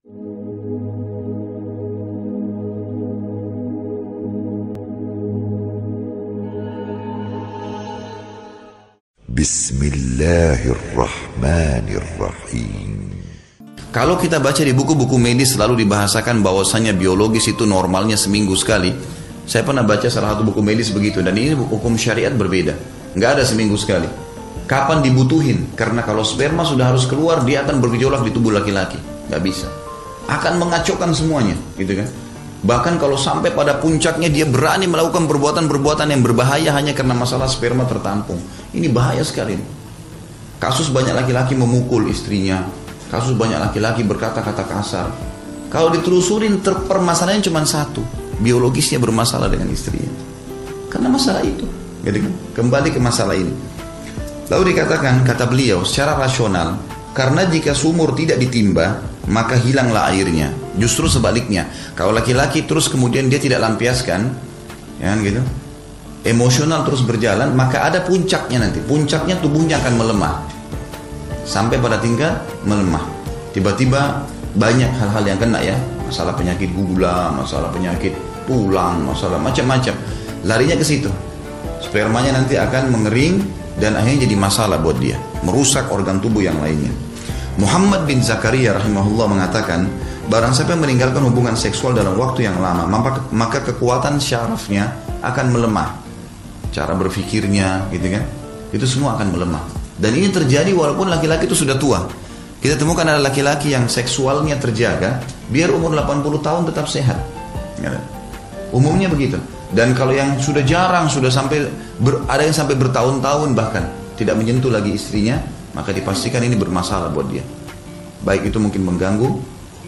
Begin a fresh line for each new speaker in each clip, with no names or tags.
Bismillahirrahmanirrahim.
Kalau kita baca di buku-buku medis selalu dibahasakan bahwasannya biologis itu normalnya seminggu sekali. Saya pernah baca salah satu buku medis begitu, dan ini hukum syariat berbeda. Nggak ada seminggu sekali. Kapan dibutuhin? Karena kalau sperma sudah harus keluar, dia akan bergejolak di tubuh laki-laki. Nggak bisa. Akan mengacaukan semuanya, gitu kan? Bahkan kalau sampai pada puncaknya dia berani melakukan perbuatan-perbuatan yang berbahaya hanya karena masalah sperma tertampung. Ini bahaya sekali. Kasus banyak laki-laki memukul istrinya. Kasus banyak laki-laki berkata-kata kasar. Kalau ditelusurin permasalahannya cuma satu. Biologisnya bermasalah dengan istrinya. Karena masalah itu. Gitu kan? Kembali ke masalah ini. Lalu dikatakan, kata beliau, secara rasional, karena jika sumur tidak ditimba, maka hilanglah airnya. Justru sebaliknya, kalau laki-laki terus kemudian dia tidak lampiaskan, ya gitu, emosional terus berjalan, maka ada puncaknya nanti. Puncaknya tubuhnya akan melemah sampai pada tingkat melemah. Tiba-tiba banyak hal-hal yang kena ya, masalah penyakit gula, masalah penyakit tulang, masalah macam-macam. Larinya ke situ. Spermanya nanti akan mengering dan akhirnya jadi masalah buat dia, merusak organ tubuh yang lainnya. Muhammad bin Zakaria rahimahullah mengatakan, barang siapa yang meninggalkan hubungan seksual dalam waktu yang lama, maka kekuatan syarafnya akan melemah. Cara berpikirnya, gitu kan? Itu semua akan melemah. Dan ini terjadi walaupun laki-laki itu sudah tua. Kita temukan ada laki-laki yang seksualnya terjaga, biar umur 80 tahun tetap sehat. Ya. Umumnya begitu. Dan kalau yang sudah jarang, sudah sampai ada yang sampai bertahun-tahun bahkan tidak menyentuh lagi istrinya, maka dipastikan ini bermasalah buat dia. Baik itu mungkin mengganggu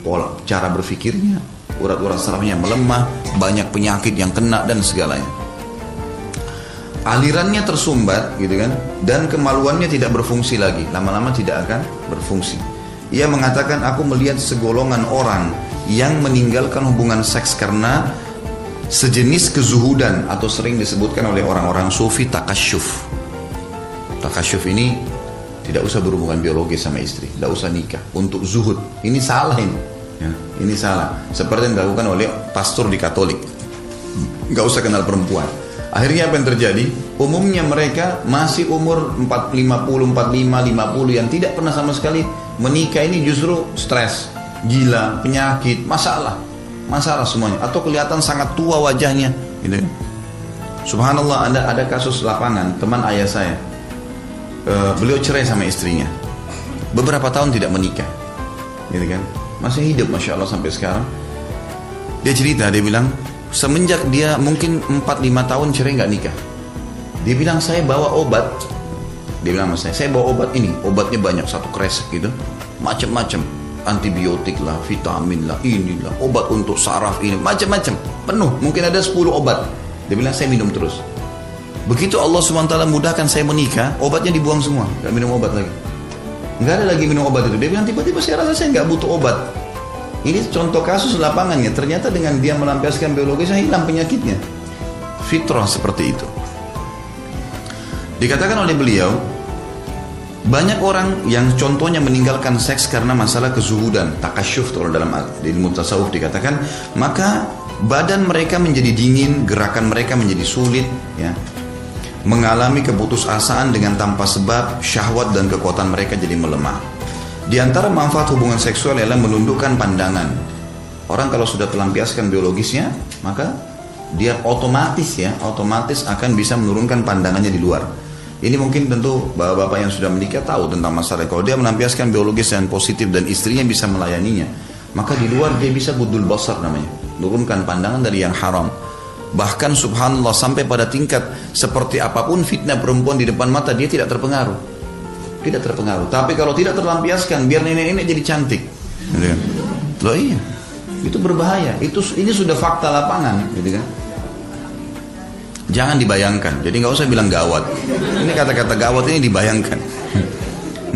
pola cara berpikirnya, urat-urat sarafnya melemah, banyak penyakit yang kena dan segalanya. Alirannya tersumbat, gitu kan, dan kemaluannya tidak berfungsi lagi. Lama-lama tidak akan berfungsi. Ia mengatakan, aku melihat segolongan orang yang meninggalkan hubungan seks karena sejenis kezuhudan, atau sering disebutkan oleh orang-orang sufi takasyuf. Takasyuf ini tidak usah berhubungan biologis sama istri, tidak usah nikah, untuk zuhud. Ini salah ini, ya, ini salah. Seperti yang dilakukan oleh pastor di Katolik, nggak usah kenal perempuan. Akhirnya apa yang terjadi? Umumnya mereka masih umur 50, 45, 50 yang tidak pernah sama sekali menikah, ini justru stres, gila, penyakit, masalah semuanya, atau kelihatan sangat tua wajahnya, gitu. Subhanallah, ada kasus lapangan teman ayah saya. Beliau cerai sama istrinya, beberapa tahun tidak menikah, gitu kan, masih hidup masya Allah sampai sekarang. Dia cerita, dia bilang semenjak dia mungkin 4-5 tahun cerai nggak nikah, dia bilang saya bawa obat, dia bilang sama saya bawa obat ini, obatnya banyak, satu kresek gitu, macam-macam, antibiotik lah, vitamin lah, inilah, obat untuk saraf ini, macam-macam, penuh, mungkin ada 10 obat. Dia bilang saya minum terus. Begitu Allah SWT mudahkan saya menikah, obatnya dibuang semua, gak minum obat lagi, gak ada lagi minum obat itu. Dia bilang tiba-tiba saya rasa saya gak butuh obat. Ini contoh kasus lapangannya. Ternyata dengan dia melampiaskan biologisnya, hilang penyakitnya. Fitrah seperti itu. Dikatakan oleh beliau, banyak orang yang contohnya meninggalkan seks karena masalah kezuhudan, takasyuf, kalau dalam ilmu tasawuf dikatakan, maka badan mereka menjadi dingin, gerakan mereka menjadi sulit, ya, mengalami keputusasaan dengan tanpa sebab, syahwat dan kekuatan mereka jadi melemah. Di antara manfaat hubungan seksual adalah menundukkan pandangan. Orang kalau sudah terlampiaskan biologisnya, maka dia otomatis akan bisa menurunkan pandangannya di luar. Ini mungkin tentu bapak-bapak yang sudah menikah tahu tentang masalah. Kalau dia melampiaskan biologis yang positif dan istrinya bisa melayaninya, maka di luar dia bisa budul basar namanya, menurunkan pandangan dari yang haram. Bahkan subhanallah sampai pada tingkat seperti apapun fitnah perempuan di depan mata dia tidak terpengaruh. Tidak terpengaruh. Tapi kalau tidak terlampiaskan, biar nenek-nenek jadi cantik. Loh iya, itu berbahaya. Ini sudah fakta lapangan, gitu kan? Jangan dibayangkan. Jadi nggak usah bilang gawat. Ini kata-kata gawat ini dibayangkan.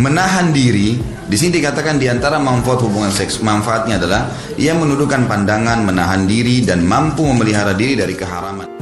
Menahan diri. Di sini dikatakan di antara manfaat hubungan seks, manfaatnya adalah ia menundukkan pandangan, menahan diri dan mampu memelihara diri dari keharaman.